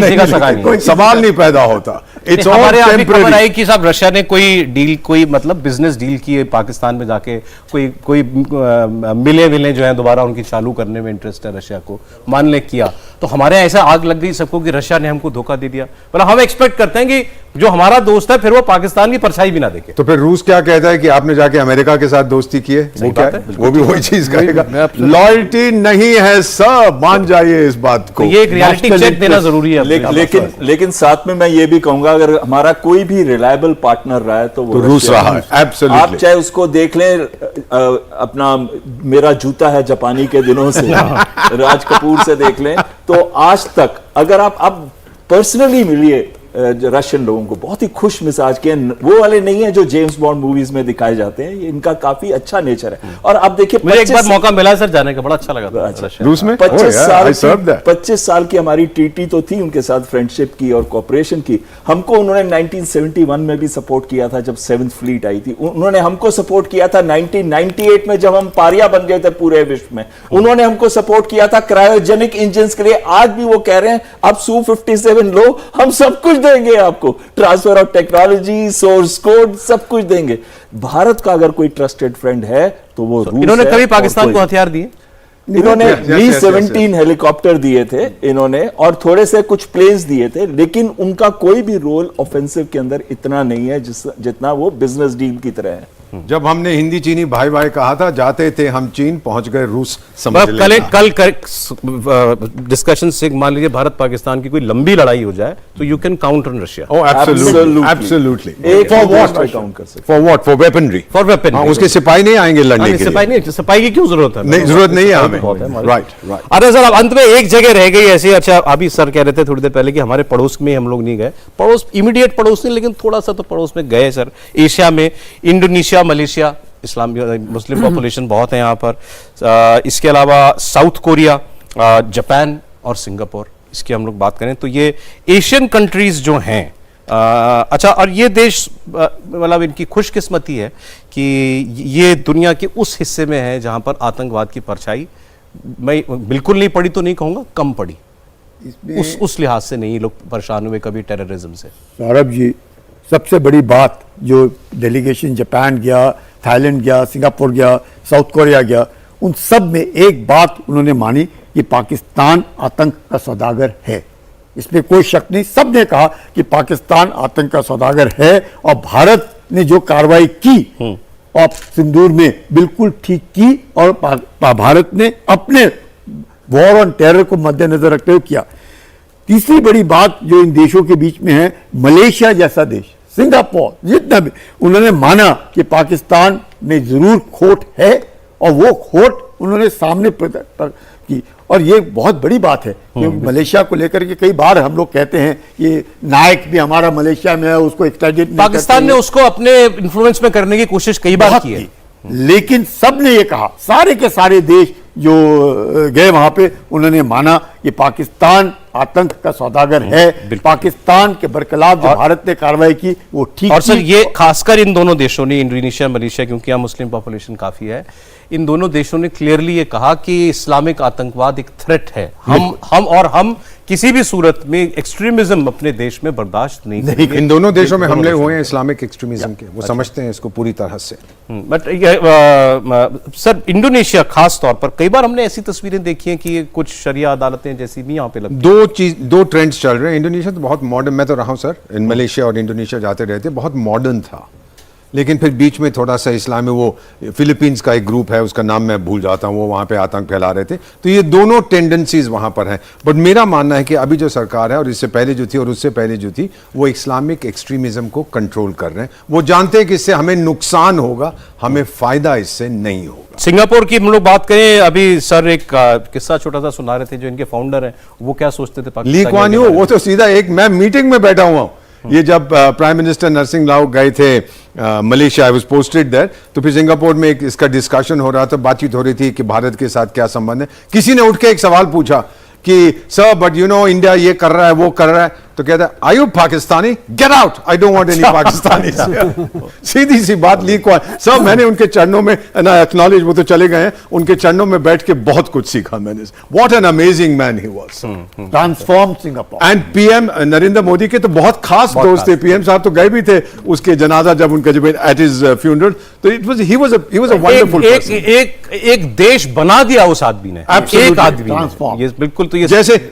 नहीं, सवाल नहीं पैदा होता। It's all temporary. खबर आई कि साहब रशिया ने कोई मतलब बिजनेस डील की है पाकिस्तान में जाके, कोई मिले विले जो है दोबारा उनकी चालू करने में इंटरेस्ट है रशिया को, मान ले किया तो हमारे ऐसा आग लग गई सबको कि रशिया ने हमको धोखा दे दिया। मतलब हम एक्सपेक्ट करते हैं कि जो हमारा दोस्त है फिर वो पाकिस्तान की परछाई भी ना देखे। तो फिर रूस क्या कहता है कि आपने जाके अमेरिका के साथ दोस्ती की है, वो क्या है? वो भी वही चीज कहेगा, लॉयल्टी नहीं है सब, मान जाइए इस बात को। ये एक रियलिटी चेक देना जरूरी है। लेकिन साथ में मैं ये भी कहूंगा, अगर हमारा कोई भी रिलायबल पार्टनर रहा है तो वो रूस रहा है। एब्सोल्युटली। आप चाहे उसको देख लें, अपना मेरा जूता है जापानी के दिनों से राज कपूर से देख लें, तो आज तक अगर आप पर्सनली मिलिए रशियन लोगों को, बहुत ही खुश मिजाज के, वो वाले नहीं है जो जेम्स बॉन्ड मूवीज में दिखाए जाते हैं। इनका काफी अच्छा नेचर है। और आप देखिए, मुझे एक बार मौका मिला सर जाने का, बड़ा अच्छा लगा था रूस में। 25 साल की हमारी ट्रीटी तो थी उनके साथ, फ्रेंडशिप की और कोऑपरेशन की। हमको उन्होंने 1971 में भी सपोर्ट किया था जब 7th फ्लीट आई थी। उन्होंने हमको सपोर्ट किया था 1998 में जब हम पारिया बन गए थे पूरे विश्व में। उन्होंने हमको सपोर्ट किया था क्रायोजेनिक इंजन के लिए। आज भी वो कह रहे हैं आप Su-57 लो, हम सब कुछ देंगे आपको, transfer of technology, source code, सब कुछ देंगे। भारत का अगर कोई ट्रस्टेड फ्रेंड है तो वो रूस है। इन्होंने कभी पाकिस्तान को हथियार दिए? इन्होंने Mi-17 हेलीकॉप्टर दिए थे इन्होंने, और थोड़े से कुछ प्लेन्स दिए थे, लेकिन उनका कोई भी रोल ऑफेंसिव के अंदर इतना नहीं है जितना वो बिजनेस डील की तरह है। जब हमने हिंदी चीनी भाई भाई कहा था, जाते थे हम चीन, पहुंच गए रूस। समझ कल डिस्कशन से मान लीजिए भारत पाकिस्तान की कोई लंबी लड़ाई हो जाए तो you can count on Russia. Oh absolutely. For what? For weaponry. For weapon. उसके सिपाही नहीं आएंगे लड़ने के लिए। सिपाही की क्यों जरूरत है? नहीं, जरूरत नहीं है हमें। राइट। अरे सर, अब अंत में एक जगह रह गई ऐसी। अच्छा, अभी सर कह रहे थे थोड़ी देर पहले कि हमारे पड़ोस में हम लोग नहीं गए, पड़ोस इमीडिएट पड़ोस नहीं, लेकिन थोड़ा सा तो पड़ोस में गए सर। एशिया में इंडोनेशिया, मलेशिया, इस्लाम मुस्लिम पॉपुलेशन बहुत है यहाँ पर। इसके अलावा साउथ कोरिया, जापान और सिंगापुर, इसकी हम लोग बात करें तो ये एशियन कंट्रीज जो हैं। अच्छा, और ये देश मतलब इनकी खुशकिस्मती है कि ये दुनिया के उस हिस्से में है जहाँ पर आतंकवाद की परछाई मैं बिल्कुल नहीं पड़ी तो नहीं कहूँगा, कम पड़ी। उस लिहाज से नहीं लोग परेशान हुए कभी टेररिज्म से। सौरभ जी, सबसे बड़ी बात जो डेलीगेशन जापान गया, थाईलैंड गया, सिंगापुर गया, साउथ कोरिया गया, उन सब में एक बात उन्होंने मानी कि पाकिस्तान आतंक का सौदागर है। इसमें कोई शक नहीं, सब ने कहा कि पाकिस्तान आतंक का सौदागर है। और भारत ने जो कार्रवाई की और सिंदूर में बिल्कुल ठीक की, और भारत ने अपने वॉर ऑन टेरर को मद्देनजर रखते हुए किया। तीसरी बड़ी बात जो इन देशों के बीच में है, मलेशिया जैसा देश, सिंगापुर, जितना भी, उन्होंने माना कि पाकिस्तान में जरूर खोट है, और वो खोट उन्होंने सामने की। और ये बहुत बड़ी बात है कि मलेशिया को लेकर के कई बार हम लोग कहते हैं कि नायक भी हमारा मलेशिया में है, उसको एक्सट्राडिट पाकिस्तान ने उसको अपने इन्फ्लुएंस में करने की कोशिश कई बार की है, लेकिन सब ने ये कहा, सारे के सारे देश जो गए वहां पे, उन्होंने माना कि पाकिस्तान आतंक का सौदागर है। पाकिस्तान के बरखिलाफ जो भारत ने कार्रवाई की वो ठीक। और सर, ये खासकर इन दोनों देशों ने, इंडोनेशिया, मलेशिया, क्योंकि यहाँ मुस्लिम पॉपुलेशन काफी है, इन दोनों देशों ने क्लियरली ये कहा कि इस्लामिक आतंकवाद एक थ्रेट है। हम किसी भी सूरत में एक्सट्रीमिज्म अपने देश में बर्दाश्त नहीं करेंगे। इन दोनों देशों में हमले हुए हैं इस्लामिक एक्सट्रीमिज्म के, वो समझते हैं इसको पूरी तरह से। बट सर, इंडोनेशिया खास तौर पर कई बार हमने ऐसी तस्वीरें देखी हैं कि कुछ शरिया अदालतें जैसी भी यहाँ पे लगती। दो ट्रेंड्स चल रहे हैं। इंडोनेशिया तो बहुत मॉडर्न, मैं तो रहा हूँ सर, इन मलेशिया और इंडोनेशिया जाते रहते, बहुत मॉडर्न था, लेकिन फिर बीच में थोड़ा सा इस्लाम में, वो फिलीपींस का एक ग्रुप है, उसका नाम मैं भूल जाता हूँ, वो वहाँ पे आतंक फैला रहे थे। तो ये दोनों टेंडेंसीज वहाँ पर हैं। बट मेरा मानना है कि अभी जो सरकार है, और इससे पहले जो थी और उससे पहले जो थी, वो इस्लामिक एक्सट्रीमिज्म को कंट्रोल कर रहे हैं। वो जानते हैं कि इससे हमें नुकसान होगा, हमें फायदा इससे नहीं होगा। सिंगापुर की हम लोग बात करें, अभी सर एक किस्सा छोटा सा सुना रहे थे, जो इनके फाउंडर हैं वो क्या सोचते थे ली कुआन यू, वो तो सीधा मैं मीटिंग में बैठा हुआ हूँ, ये जब प्राइम मिनिस्टर नरसिंह राव गए थे Malaysia, I was posted there, तो फिर सिंगापुर में एक इसका डिस्कशन हो रहा था, बातचीत हो रही थी कि भारत के साथ क्या संबंध है। किसी ने उठ के एक सवाल पूछा कि sir but you know India ये कर रहा है वो कर रहा है, तो कहता है are you Pakistani, get out, I don't want any Pakistani. सीधी सी बात ली को सर, मैंने उनके चरणों में ना एक्नॉलेज, वो तो चले गए हैं, उनके चरणों में बैठ के बहुत कुछ सीखा मैंने। What an amazing man he was, transform Singapore. And PM Narendra Modi के तो बहुत खास दोस्त थे। पीएम साहब तो गए भी थे उसके जनाजा जब उनका जब एट हिज फ्यूनरल, तो it was he was a wonderful person. एक देश बना दिया उस आदमी ने, Absolutely. एक आदमी ने। Transform. ये बिल्कुल, तो ये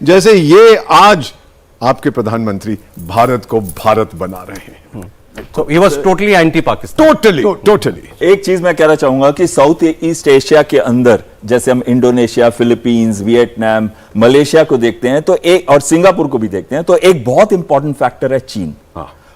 जैसे ये आज आपके प्रधानमंत्री भारत को भारत बना रहे हैं। तो he was totally anti Pakistan. Totally. एक चीज मैं कहना चाहूंगा कि साउथ ईस्ट एशिया के अंदर जैसे हम इंडोनेशिया, फिलीपींस, वियतनाम, मलेशिया को देखते हैं तो एक, और सिंगापुर को भी देखते हैं, तो एक बहुत इंपॉर्टेंट फैक्टर है चीन।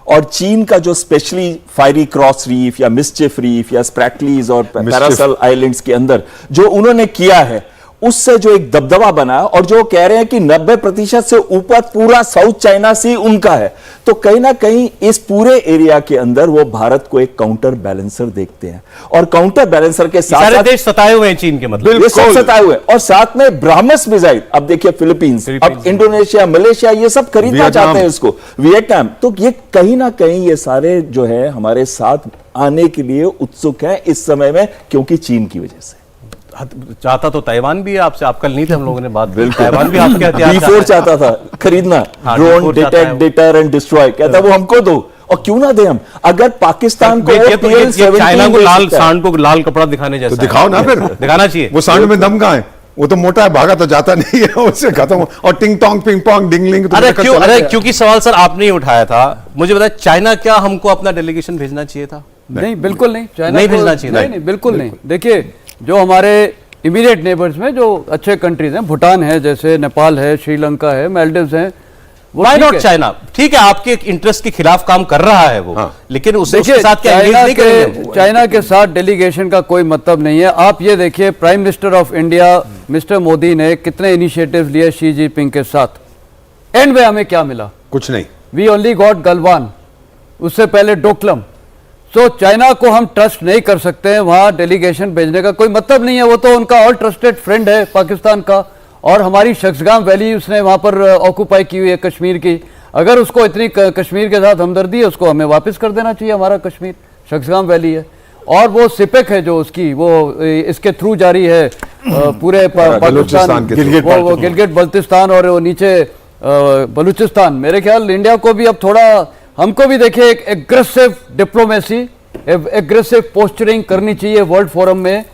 और चीन का जो स्पेशली फायरी क्रॉस रीफ या मिस्चिफ रीफ या स्प्रैटलीज और पैरासल आइलैंड्स के अंदर जो उन्होंने किया है, उससे जो एक दबदबा बना, और जो कह रहे हैं कि 90% से ऊपर पूरा साउथ चाइना सी उनका है, तो कहीं ना कहीं इस पूरे एरिया के अंदर वो भारत को एक काउंटर बैलेंसर देखते हैं। और काउंटर बैलेंसर के साथ सारे साथ देश सताए हुए हैं चीन के, मतलब ये सब सताए हुए, और साथ में ब्राह्मस मिसाइल, अब देखिए फिलीपींस, अब इंडोनेशिया, मलेशिया, ये सब खरीदना चाहते हैं इसको, वियतनाम, तो ये कहीं ना कहीं ये सारे जो है हमारे साथ आने के लिए उत्सुक हैं इस समय में, क्योंकि चीन की वजह से। चाहता तो ताइवान भी है आपसे, आप कल नहीं थे, हम लोगों ने बात, ताइवान भी आपके हथियार B4 चाहता था खरीदना, ड्रोन, D4 चाहता डिटेक्ट, है। डिटर एंड डिस्ट्रॉय, कहता है वो हमको दो, और क्यों ना दे हम, अगर पाकिस्तान को ये तो ये PL-17 चाइना को दे लाल सकता है। सांड को लाल कपड़ा दिखाने जैसा तो दिखाओ ना फिर, दिखाना चाहिए। वो सांड में दम कहाँ है, वो तो मोटा है, भागा तो जाता नहीं है, उससे खत्म। और टिंग टोंग पिंग पोंग डिंगलिंग, तो अरे मेरा क्यों, चला अरे गया। क्योंकि सवाल सर आपने ही उठाया था, मुझे बताया चाइना क्या हमको अपना डेलीगेशन भेजना चाहिए था? नहीं, बिल्कुल नहीं, चाइना नहीं को- भेजना चाहिए। नहीं नहीं, बिल्कुल नहीं। देखिए, जो हमारे इमीडिएट नेबर्स में जो अच्छे कंट्रीज हैं, भूटान है, जैसे नेपाल है, श्रीलंका है, मालदीव्स हैं, वो Why ठीक not है। चाइना? ठीक है, आपके इंटरेस्ट के खिलाफ काम कर रहा है वो, हाँ। लेकिन उसके देखिए, साथ क्या engage नहीं करेंगे? चाइना के साथ डेलीगेशन का कोई मतलब नहीं है। आप ये देखिए, prime minister of India mister Modi ने कितने इनिशिएटिव लिए शी जिनपिंग के साथ, एंड में हमें क्या मिला? कुछ नहीं। वी ओनली गॉट गलवान, उससे पहले डोकलम। सो चाइना को हम ट्रस्ट नहीं कर सकते हैं, वहां डेलीगेशन भेजने का कोई मतलब नहीं है। वो तो उनका ऑल ट्रस्टेड फ्रेंड है पाकिस्तान का, और हमारी शख्सगाम वैली उसने वहां पर ऑक्यूपाई की हुई है कश्मीर की। अगर उसको इतनी कश्मीर के साथ हमदर्दी है, उसको हमें वापस कर देना चाहिए। हमारा कश्मीर शख्सगाम वैली है, और वो सिपेक है जो उसकी वो इसके थ्रू जारी है पूरे बलूचिस्तान के पाकिस्तान, वो गिलगित बल्तिस्तान और वो नीचे बलूचिस्तान। मेरे ख्याल इंडिया को भी अब थोड़ा, हमको भी देखिए एक एग्रेसिव डिप्लोमेसी, एग्रेसिव पोस्चरिंग करनी चाहिए वर्ल्ड फोरम में।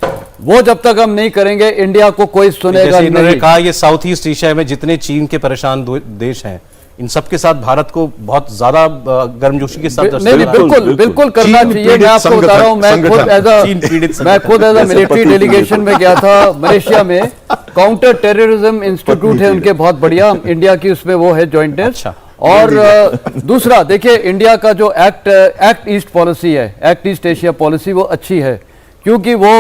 वो जब तक हम नहीं करेंगे, इंडिया को कोई सुनेगा जैसे इन्होंने नहीं। कहा, ये साउथ ईस्ट एशिया में जितने चीन के परेशान देश हैं, इन सब के साथ भारत को बहुत ज्यादा गर्मजोशी के साथ नहीं नहीं, दर्शाना है। बिल्कुल बिल्कुल करना चीन चाहिए। मैं आपको बता रहा हूँ, मैं खुद चीन पीड़ित एज अ मिलिट्री डेलीगेशन में गया था मलेशिया में। काउंटर टेररिज्म इंस्टीट्यूट है उनके, बहुत बढ़िया, इंडिया की उसमें वो है ज्वाइंटनेस। अच्छा। और दूसरा देखिए, इंडिया का जो एक्ट ईस्ट पॉलिसी है, एक्ट ईस्ट एशिया पॉलिसी, वो अच्छी है, क्योंकि वो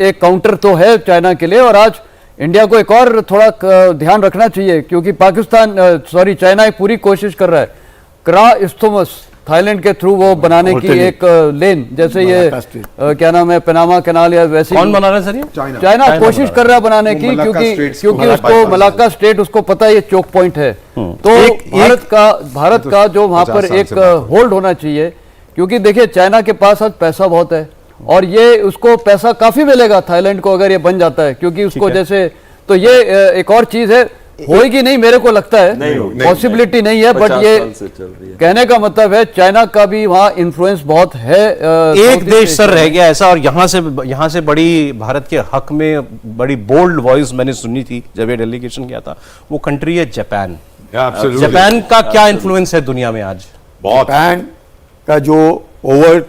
एक काउंटर तो है चाइना के लिए। और आज इंडिया को एक और थोड़ा ध्यान रखना चाहिए, क्योंकि पाकिस्तान, सॉरी, चाइना एक पूरी कोशिश कर रहा है क्रा इस्थमस थाईलैंड के थ्रू वो बनाने की एक लेन, जैसे ये क्या नाम है, पनामा कैनाल या वैसे। कौन बना रहा है सर ये? चाइना कोशिश कर रहा है बनाने की, मलाक्का क्योंकि स्ट्रेट्स क्योंकि को उसको bypass मलाक्का स्टेट उसको पता है ये चोक पॉइंट है। तो भारत का जो वहां पर 50 साल एक से बात होल्ड होना चाहिए, क्योंकि देखिए चाइना के पास आज पैसा बहुत है, और ये उसको पैसा काफी मिलेगा थाईलैंड को अगर ये बन जाता है, क्योंकि उसको जैसे, तो ये एक और चीज है, होएगी नहीं मेरे को लगता है, पॉसिबिलिटी नहीं है, बट 50 ये साल से चल रही है। कहने का मतलब है चाइना का भी वहां इन्फ्लुएंस बहुत है। एक देश सर रह गया ऐसा, और यहाँ से बड़ी भारत के हक में बड़ी बोल्ड वॉइस मैंने सुनी थी जब ये डेलीगेशन किया था, वो कंट्री है जापान। जापान का क्या इन्फ्लुएंस है दुनिया में आज? जापान का जो ओवर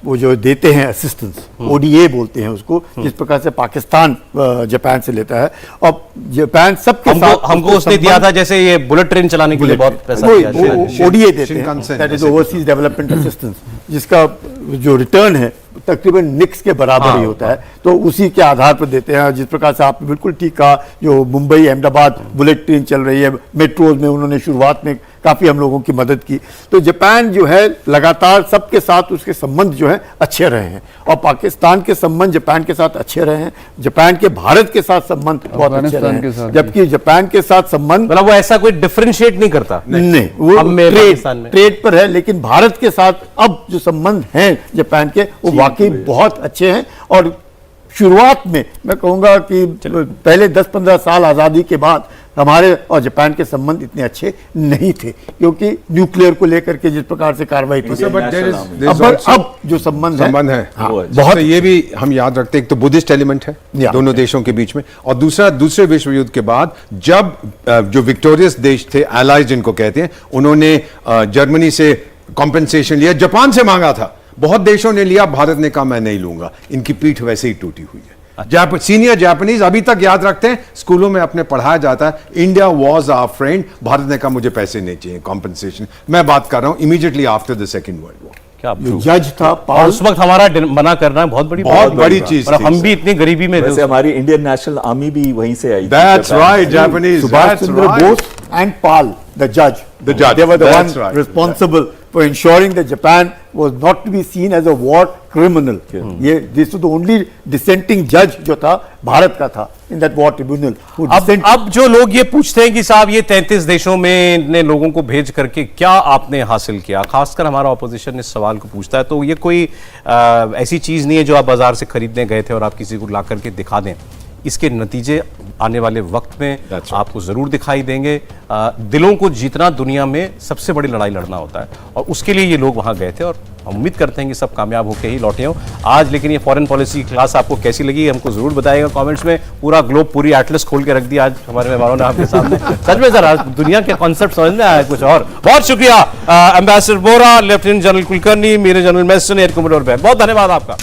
वो जो देते हैं असिस्टेंस, ओडीए बोलते हैं उसको, जिस प्रकार से पाकिस्तान जापान से लेता है, और जापान सबके साथ हमको उसने दिया था, जैसे ये बुलेट ट्रेन चलाने के लिए बहुत पैसा दिया। ओडीए देते हैं, Shinkansen that is overseas development assistance, जिसका जो रिटर्न है तकरीबन निक्स के बराबर ही होता है, तो उसी के आधार पर देते हैं। जिस प्रकार से आपने बिल्कुल ठीक कहा, जो मुंबई अहमदाबाद बुलेट ट्रेन चल रही है, मेट्रोज में उन्होंने शुरुआत में काफ़ी हम लोगों की मदद की। तो जापान जो है लगातार सबके साथ उसके संबंध जो है अच्छे रहे हैं, और पाकिस्तान के संबंध जापान के साथ अच्छे रहे हैं, जापान के भारत के साथ संबंध बहुत अच्छे रहे अफगानिस्तान के हैं, साथ जबकि जापान के साथ संबंध मतलब वो ऐसा कोई डिफरेंशिएट नहीं करता। नहीं, वो हम में पाकिस्तान में ट्रेड पर है, लेकिन भारत के साथ अब जो संबंध हैं जापान के, वो वाकई बहुत अच्छे हैं। और शुरुआत में मैं कहूंगा कि पहले 10-15 साल आज़ादी के बाद हमारे और जापान के संबंध इतने अच्छे नहीं थे, क्योंकि न्यूक्लियर को लेकर के जिस प्रकार से कार्रवाई थी। But there is अब जो संबंध है हाँ, बहुत तो ये भी हम याद रखते हैं, एक तो बुद्धिस्ट एलिमेंट है या। दोनों देशों के बीच में, और दूसरे विश्व युद्ध के बाद जब जो विक्टोरियस देश थे, एलाइज जिनको कहते हैं, उन्होंने जर्मनी से कॉम्पेंसेशन लिया, जापान से मांगा था, बहुत देशों ने लिया, भारत ने कहा मैं नहीं लूंगा। इनकी पीठ वैसे ही टूटी हुई है। सीनियर जापानीज अभी तक याद रखते हैं, स्कूलों में अपने पढ़ाया जाता है, India was our friend, Bharat ने कहा मुझे पैसे नहीं चाहिए कॉम्पेंसेशन। मैं बात कर रहा हूं immediately after the second world war. क्या जो जज था और पाल, उस वक्त हमारा मना करना बहुत बड़ी चीज और थी। हम भी इतनी गरीबी में थे। वैसे हमारी इंडियन नेशनल आर्मी भी वहीं से आई थी। That's जापान right, से। Japanese. Subhash That's Chandra right. Bose and Pal, the judge. The judge, They were the that's ones right. responsible for ensuring that Japan was not to be seen as a war criminal. ये this was the only dissenting judge जो था भारत का था in that war tribunal. who dissented. अब जो लोग ये पूछते हैं कि साहब ये 33 देशों में इतने लोगों को भेज करके क्या आपने हासिल किया, खासकर हमारा ऑपोजिशन इस सवाल को पूछता है, तो ये कोई ऐसी चीज नहीं है जो आप बाजार से खरीदने गए थे और आप किसी को ला करके दिखा दें। इसके नतीजे आने वाले वक्त में That's right. आपको जरूर दिखाई देंगे। दिलों को जीतना दुनिया में सबसे बड़ी लड़ाई लड़ना होता है, और उसके लिए ये लोग वहां गए थे, और हम उम्मीद करते हैं कि सब कामयाब होकर ही लौटे हों आज। लेकिन ये फॉरेन पॉलिसी की क्लास आपको कैसी लगी हमको जरूर बताइएगा कमेंट्स में। पूरा ग्लोब, पूरी एटलस खोल के रख दिया आज हमारे मेहमानों ने आपके सामने। सच में सर, आज दुनिया के कॉन्सेप्ट समझ में आया कुछ और। बहुत शुक्रिया ambassador Bora, lieutenant general Kulkarni, major general Mason, air commodore Baig, बहुत धन्यवाद आपका।